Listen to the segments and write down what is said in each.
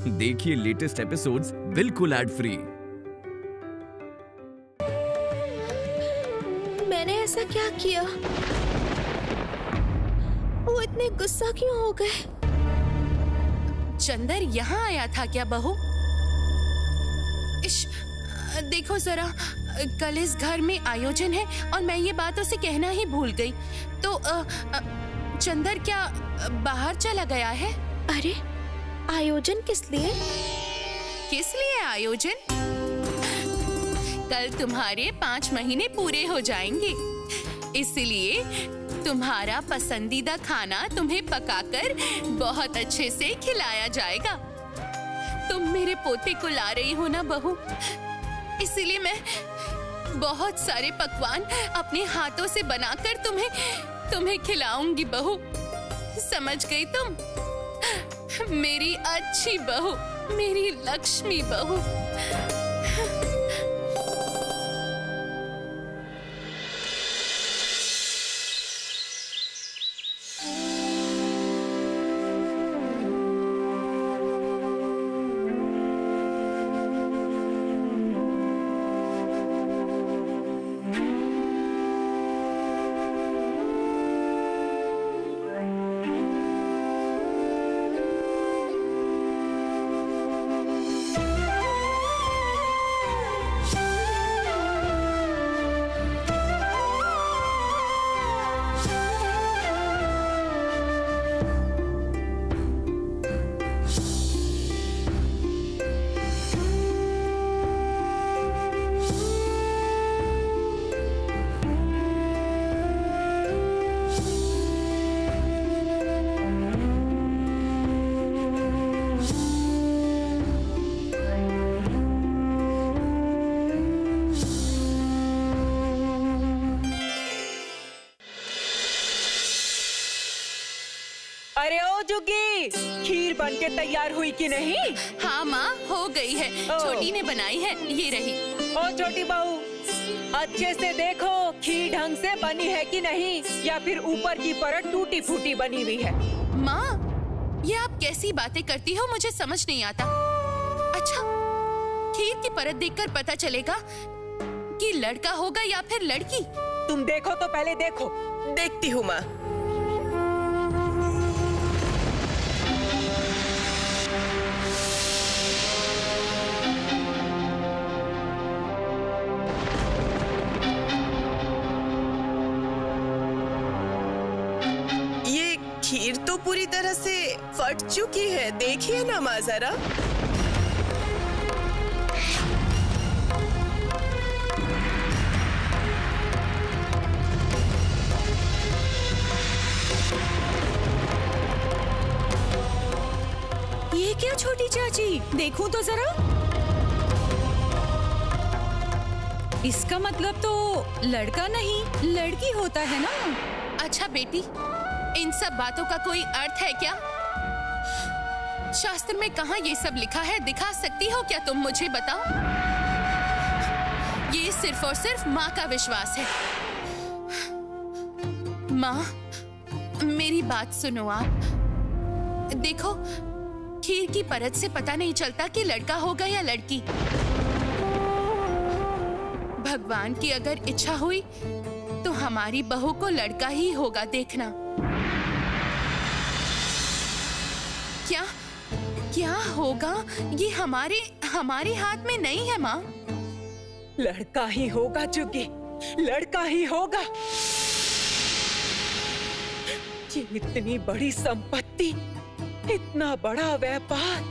देखिए latest episodes बिल्कुल ad free. मैंने ऐसा क्या किया? वो इतने गुस्सा क्यों हो गए? चंदर यहाँ आया था क्या बहू? देखो जरा, कल इस घर में आयोजन है और मैं ये बात उसे कहना ही भूल गई। तो चंदर क्या बाहर चला गया है? अरे आयोजन किस लिए? किस लिए आयोजन? कल तुम्हारे 5 महीने पूरे हो जाएंगे, इसलिए तुम्हारा पसंदीदा खाना तुम्हें पकाकर बहुत अच्छे से खिलाया जाएगा। तुम मेरे पोते को ला रही हो ना बहू, इसीलिए मैं बहुत सारे पकवान अपने हाथों से बनाकर तुम्हें खिलाऊंगी बहू। समझ गई तुम? मेरी अच्छी बहू, मेरी लक्ष्मी बहू। अरे ओ जुगी, खीर बनके तैयार हुई कि नहीं? हाँ माँ, हो गई है। छोटी ने बनाई है, ये रही। ओ छोटी बहू, अच्छे से देखो खीर ढंग से बनी है कि नहीं, या फिर ऊपर की परत टूटी फूटी बनी हुई है। माँ, ये आप कैसी बातें करती हो, मुझे समझ नहीं आता। अच्छा, खीर की परत देखकर पता चलेगा कि लड़का होगा या फिर लड़की? तुम देखो तो पहले देखो। देखती हूँ माँ। खीर तो पूरी तरह से फट चुकी है, देखिए ना माँ जरा। ये क्या छोटी चाची, देखूं तो जरा। इसका मतलब तो लड़का नहीं लड़की होता है ना? अच्छा बेटी, इन सब बातों का कोई अर्थ है क्या? शास्त्र में कहाँ ये सब लिखा है, दिखा सकती हो क्या तुम? मुझे बताओ। ये सिर्फ और सिर्फ माँ का विश्वास है। माँ, मेरी बात सुनो आप। देखो, खीर की परत से पता नहीं चलता कि लड़का होगा या लड़की। भगवान की अगर इच्छा हुई तो हमारी बहू को लड़का ही होगा, देखना। क्या क्या होगा ये हमारे हाथ में नहीं है माँ। लड़का ही होगा जुगी, लड़का ही होगा। ये इतनी बड़ी संपत्ति, इतना बड़ा व्यापार,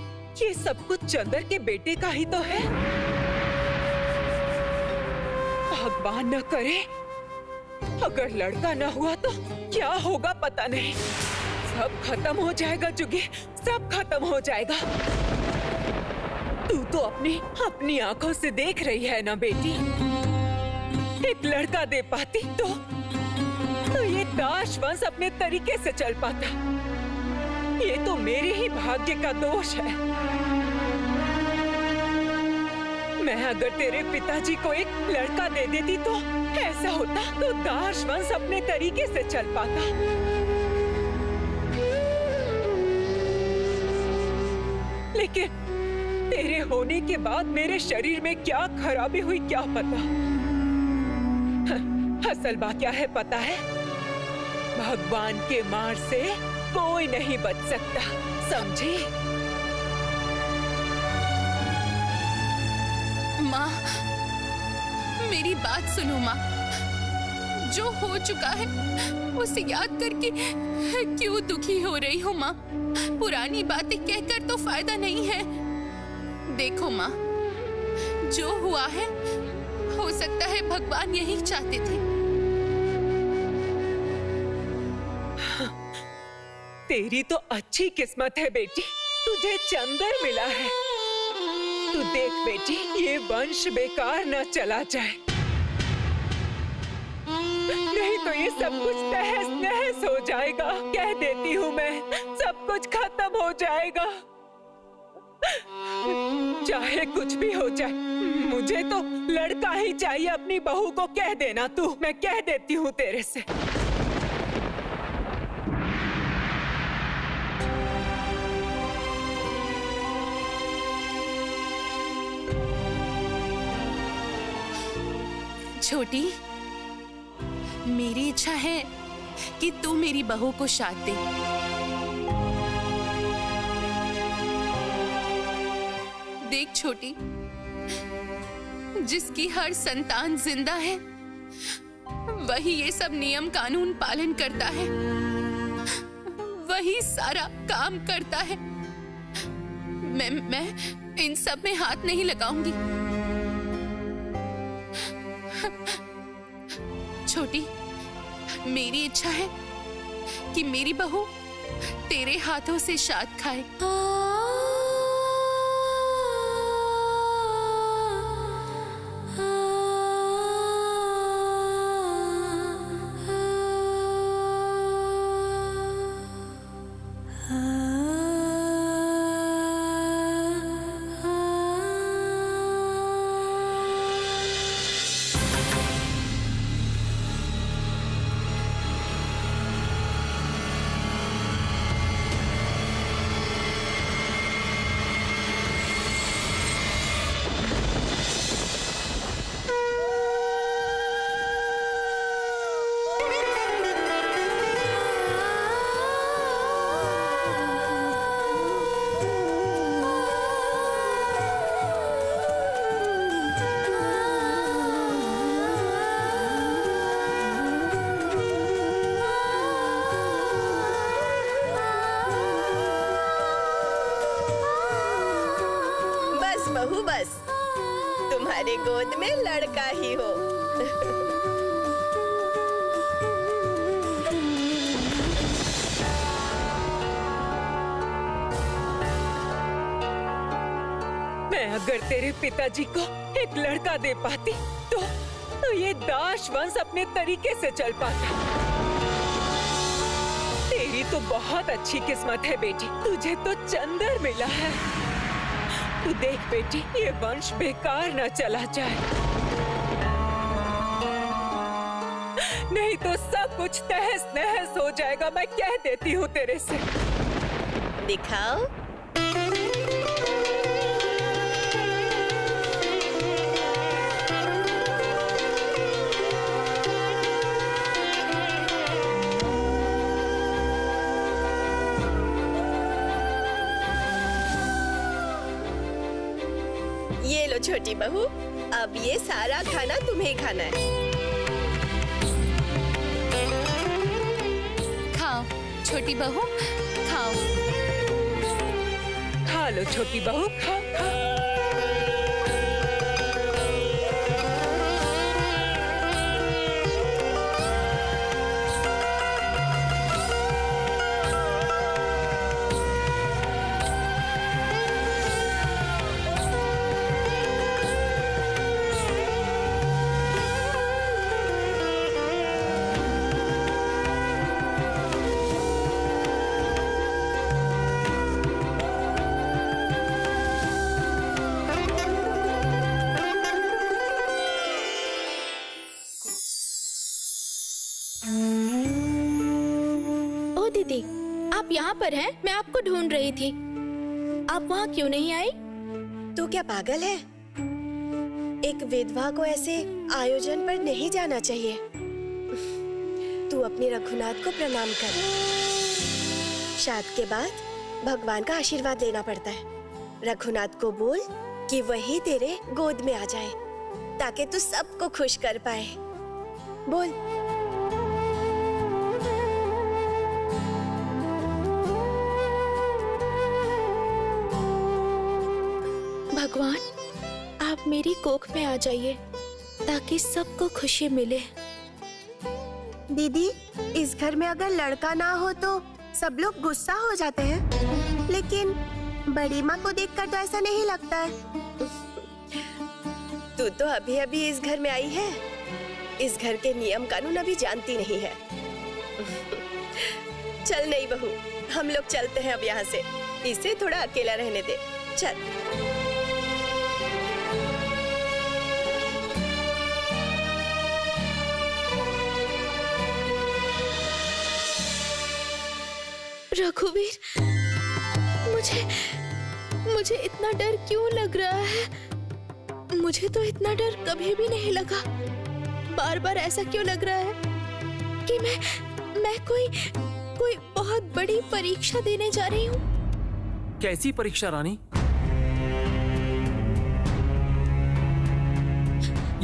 ये सब कुछ चंदर के बेटे का ही तो है। भगवान न करे, अगर लड़का न हुआ तो क्या होगा पता नहीं। सब खत्म हो जाएगा जुगी, सब खत्म हो जाएगा। तू तो अपनी आंखों से देख रही है ना बेटी। एक लड़का दे पाती तो ये दाश वंश अपने तरीके से चल पाता। ये तो मेरे ही भाग्य का दोष है। मैं अगर तेरे पिताजी को एक लड़का दे देती तो ऐसा होता, तो दाश वंश अपने तरीके से चल पाता। लेकिन तेरे होने के बाद मेरे शरीर में क्या खराबी हुई क्या पता। असल बात क्या है पता है? भगवान के मार से कोई नहीं बच सकता, समझी? माँ, मेरी बात सुनो माँ। जो हो चुका है उसे याद करके क्यों दुखी हो रही हो माँ? पुरानी बातें कहकर तो फायदा नहीं है। देखो माँ, जो हुआ है हो सकता है भगवान यही चाहते थे। तेरी तो अच्छी किस्मत है बेटी, तुझे चंदर मिला है। तू देख बेटी, ये वंश बेकार न चला जाए, नहीं तो ये सब कुछ तहस नहस हो जाएगा। कह देती हूँ मैं, सब कुछ खत्म हो जाएगा। चाहे कुछ भी हो जाए, मुझे तो लड़का ही चाहिए। अपनी बहू को कह देना तू, मैं कह देती हूँ तेरे से। छोटी, मेरी इच्छा है कि तू मेरी बहू को साथ दे। देख छोटी, जिसकी हर संतान जिंदा है वही ये सब नियम कानून पालन करता है, वही सारा काम करता है। मैं इन सब में हाथ नहीं लगाऊंगी। छोटी, मेरी इच्छा है कि मेरी बहू तेरे हाथों से शाद खाए। बहू बस, तुम्हारे गोद में लड़का ही हो। मैं अगर तेरे पिताजी को एक लड़का दे पाती तो ये दाश वंश अपने तरीके से चल पाता। तेरी तो बहुत अच्छी किस्मत है बेटी, तुझे तो चंदर मिला है। तू देख बेटी, ये वंश बेकार न चला जाए, नहीं तो सब कुछ तहस नहस हो जाएगा। मैं कह देती हूँ तेरे से। दिखाओ। ये लो छोटी बहू, अब ये सारा खाना तुम्हें खाना है। खाओ छोटी बहू, खाओ। खा लो छोटी बहू, खा खा। दीदी, आप यहाँ पर हैं? मैं आपको ढूंढ रही थी। आप वहाँ क्यों नहीं आई? तू क्या पागल है? एक विधवा को ऐसे आयोजन पर नहीं जाना चाहिए। तू अपने रघुनाथ को प्रणाम कर। शादी के बाद भगवान का आशीर्वाद लेना पड़ता है। रघुनाथ को बोल कि वही तेरे गोद में आ जाए ताकि तू सबको खुश कर पाए। बोल। भगवान, आप मेरी कोख में आ जाइए ताकि सबको खुशी मिले। दीदी, इस घर में अगर लड़का ना हो तो सब लोग गुस्सा हो जाते हैं, लेकिन बड़ी माँ को देखकर तो ऐसा नहीं लगता है। तू तो अभी अभी इस घर में आई है, इस घर के नियम कानून अभी जानती नहीं है। चल नहीं बहू, हम लोग चलते हैं अब यहाँ से। इसे थोड़ा अकेला रहने दे। चल। रघुवीर, मुझे इतना डर क्यों लग रहा है? मुझे तो इतना डर कभी भी नहीं लगा। बार बार ऐसा क्यों लग रहा है कि मैं कोई बहुत बड़ी परीक्षा देने जा रही हूँ। कैसी परीक्षा रानी?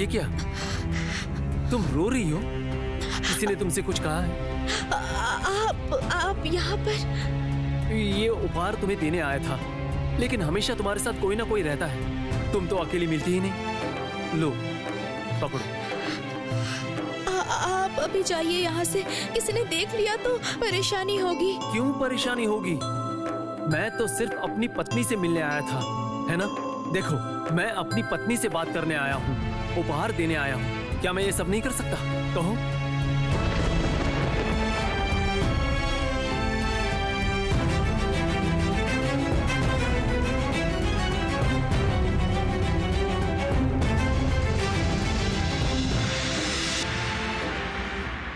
ये क्या? तुम रो रही हो? किसी ने तुमसे कुछ कहा है? आप यहाँ पर? ये उपहार तुम्हें देने आया था, लेकिन हमेशा तुम्हारे साथ कोई ना कोई रहता है। तुम तो अकेली मिलती ही नहीं। लो, पकड़ो। आप अभी जाइए यहाँ से। किसी ने देख लिया तो परेशानी होगी। क्यों परेशानी होगी? मैं तो सिर्फ अपनी पत्नी से मिलने आया था, है ना? देखो, मैं अपनी पत्नी से बात करने आया हूँ, उपहार देने आया हूँ। क्या मैं ये सब नहीं कर सकता? कहो।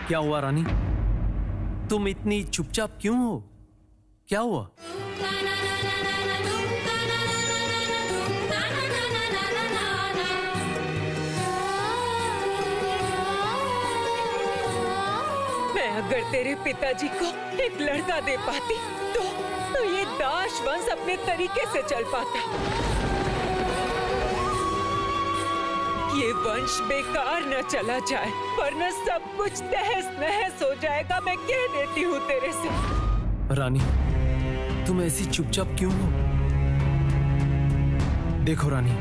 क्या हुआ रानी? तुम इतनी चुपचाप क्यों हो? क्या हुआ? मैं अगर तेरे पिताजी को एक लड़का दे पाती तो ये दाश वंश अपने तरीके से चल पाता। ये वंश बेकार न चला जाए, वरना सब कुछ तहस नहस हो जाएगा। मैं कह देती हूँ तेरे से। रानी, तुम ऐसी चुपचाप क्यों हो? देखो रानी,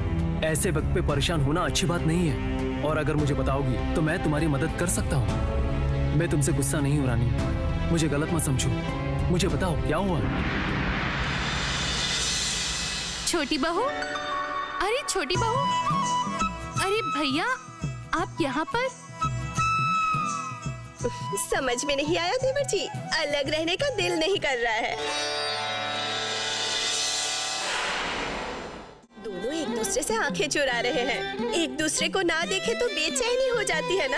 ऐसे वक्त पे परेशान होना अच्छी बात नहीं है, और अगर मुझे बताओगी तो मैं तुम्हारी मदद कर सकता हूँ। मैं तुमसे गुस्सा नहीं हूँ रानी, मुझे गलत मत समझो। मुझे बताओ क्या हुआ? छोटी बहू, अरे छोटी बहू, अरे भैया, आप यहाँ पर? समझ में नहीं आया देवर जी, अलग रहने का दिल नहीं कर रहा है। दोनों एक दूसरे से आंखें चुरा रहे हैं। एक दूसरे को ना देखे तो बेचैनी हो जाती है ना।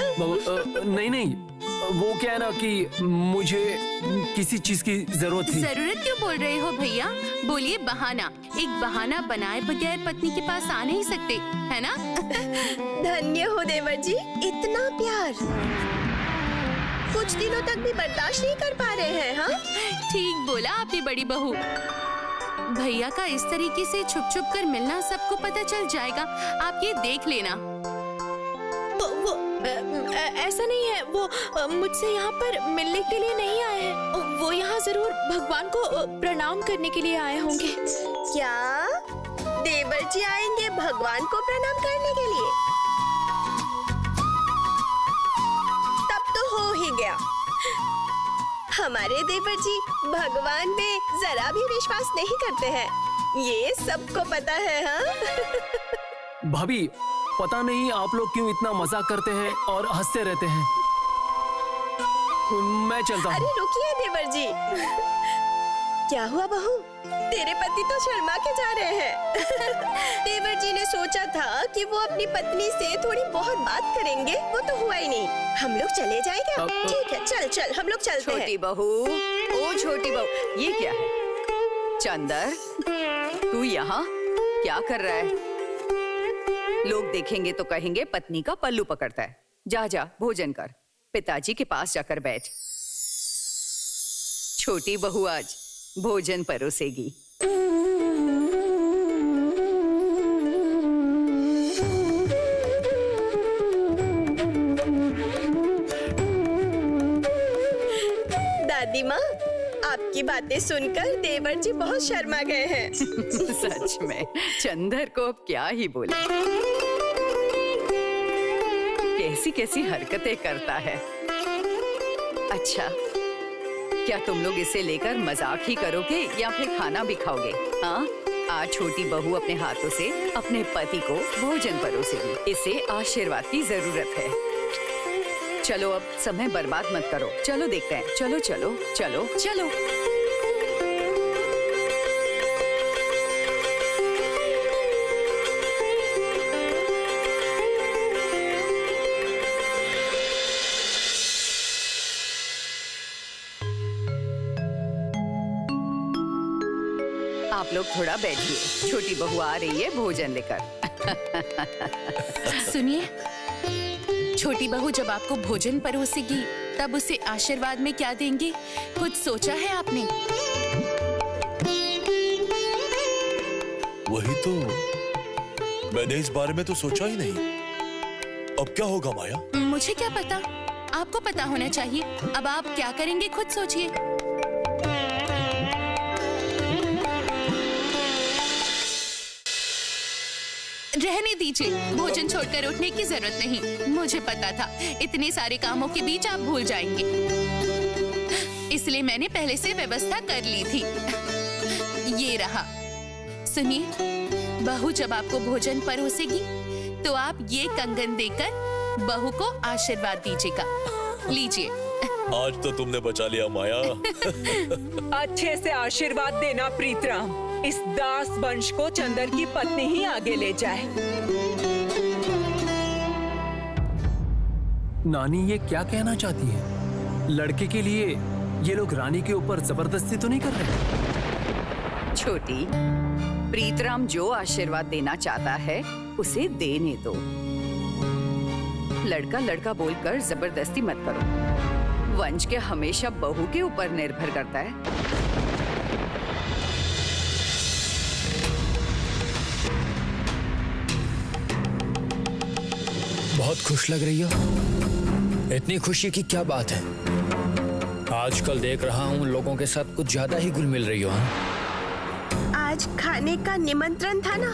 नहीं, वो क्या है ना कि मुझे किसी चीज की जरूरत थी। जरूरत क्यों बोल रहे हो भैया? बोलिए बहाना। एक बहाना बनाए बगैर पत्नी के पास आ नहीं सकते, है ना? धन्य हो देवर जी, इतना प्यार कुछ दिनों तक भी बर्दाश्त नहीं कर पा रहे हैं। हाँ, ठीक बोला आपने बड़ी बहू। भैया का इस तरीके से छुप छुप कर मिलना सबको पता चल जाएगा। आप ये देख लेना। वो ऐसा नहीं है। वो मुझसे यहाँ पर मिलने के लिए नहीं आए हैं। वो यहाँ जरूर भगवान को प्रणाम करने के लिए आए होंगे। क्या देवर जी आएंगे भगवान को प्रणाम करने के लिए? तब तो हो ही गया। हमारे देवर जी भगवान में जरा भी विश्वास नहीं करते हैं, ये सबको पता है। हाँ भाभी, पता नहीं आप लोग क्यों इतना मजाक करते हैं और हंसते रहते हैं। मैं चलता हूँ। अरे रुकिए देवर जी। क्या हुआ बहू? तेरे पति तो शर्मा के जा रहे हैं। देवर जी ने सोचा था कि वो अपनी पत्नी से थोड़ी बहुत बात करेंगे, वो तो हुआ ही नहीं। हम लोग चले जाएंगे। ठीक है, चल हम लोग चलते हैं। छोटी बहू, ओ छोटी बहू, ये क्या है? चंदर, तू यहाँ क्या कर रहा है? लोग देखेंगे तो कहेंगे पत्नी का पल्लू पकड़ता है। जा जा भोजन कर, पिताजी के पास जाकर बैठ। छोटी बहू आज भोजन परोसेगी। दादी माँ, आपकी बातें सुनकर देवर जी बहुत शर्मा गए हैं। सच में चंदर को अब क्या ही बोले, कैसी कैसी हरकतें करता है। अच्छा, क्या तुम लोग इसे लेकर मजाक ही करोगे या फिर खाना भी खाओगे? हाँ, आज छोटी बहू अपने हाथों से अपने पति को भोजन परोसेगी। इसे आशीर्वाद की जरूरत है। चलो अब समय बर्बाद मत करो, चलो देखते हैं। चलो चलो चलो चलो। आप लोग थोड़ा बैठिए, छोटी बहू आ रही है भोजन लेकर। सुनिए, छोटी बहू जब आपको भोजन परोसेगी तब उसे आशीर्वाद में क्या देंगे, कुछ सोचा है आपने? वही तो, मैंने इस बारे में तो सोचा ही नहीं। अब क्या होगा माया? मुझे क्या पता, आपको पता होना चाहिए। अब आप क्या करेंगे खुद सोचिए। रहने दीजिए, भोजन छोड़कर उठने की जरूरत नहीं। मुझे पता था इतने सारे कामों के बीच आप भूल जाएंगे, इसलिए मैंने पहले से व्यवस्था कर ली थी। ये रहा। सुनिए, बहू जब आपको भोजन परोसेगी तो आप ये कंगन देकर बहू को आशीर्वाद दीजिएगा। लीजिए। आज तो तुमने बचा लिया माया। अच्छे से आशीर्वाद देना प्रीतराम। इस दास वंश को चंदर की पत्नी ही आगे ले जाए। नानी ये क्या कहना चाहती है? लड़के के लिए ये लोग रानी के ऊपर जबरदस्ती तो नहीं कर रहे? छोटी, प्रीतराम जो आशीर्वाद देना चाहता है उसे देने दो। लड़का लड़का बोलकर जबरदस्ती मत करो। वंश के हमेशा बहू के ऊपर निर्भर करता है। बहुत खुश लग रही हो। इतनी खुशी की क्या बात है? आजकल देख रहा हूँ लोगों के साथ कुछ ज्यादा ही घुल मिल रही हो। आज खाने का निमंत्रण था ना,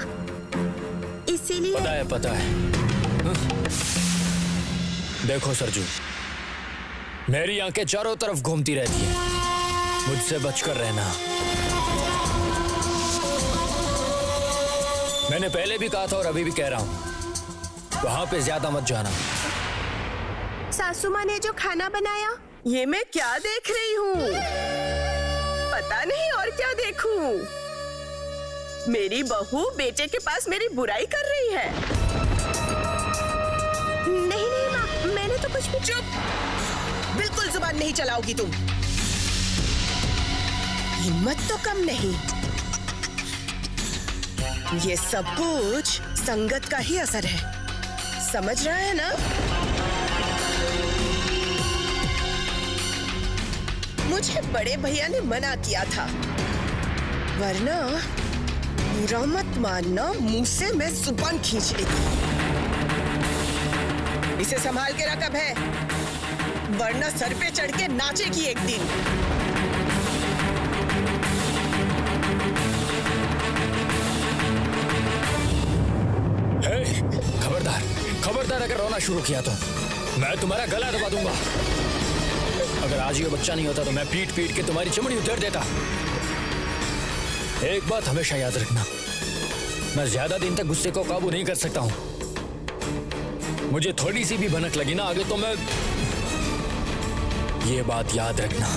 इसीलिए। पता है। देखो सरजू, मेरी आंखें चारों तरफ घूमती रहती है, मुझसे बचकर रहना। मैंने पहले भी कहा था और अभी भी कह रहा हूँ, वहां पे ज्यादा मत जाना। सासू माँ ने जो खाना बनाया, ये मैं क्या देख रही हूँ? पता नहीं और क्या देखूं। मेरी बहू बेटे के पास मेरी बुराई कर रही है। नहीं नहीं माँ, मैंने तो कुछ भी। चुप! बिल्कुल जुबान नहीं चलाओगी तुम। हिम्मत तो कम नहीं। ये सब कुछ संगत का ही असर है, समझ रहा है ना? मुझे बड़े भैया ने मना किया था, वरना बुरा मत मानना, मुंह से मैं जुबान खींच लेती। इसे संभाल के रख अब है, वरना सर पे चढ़ के नाचेगी एक दिन। खबरदार, खबरदार, अगर रोना शुरू किया तो मैं तुम्हारा गला दबा दूंगा। अगर आज ये बच्चा नहीं होता तो मैं पीट पीट के तुम्हारी चमड़ी उतर देता। एक बात हमेशा याद रखना, मैं ज्यादा दिन तक गुस्से को काबू नहीं कर सकता हूं। मुझे थोड़ी सी भी भनक लगी ना आगे तो मैं, ये बात याद रखना।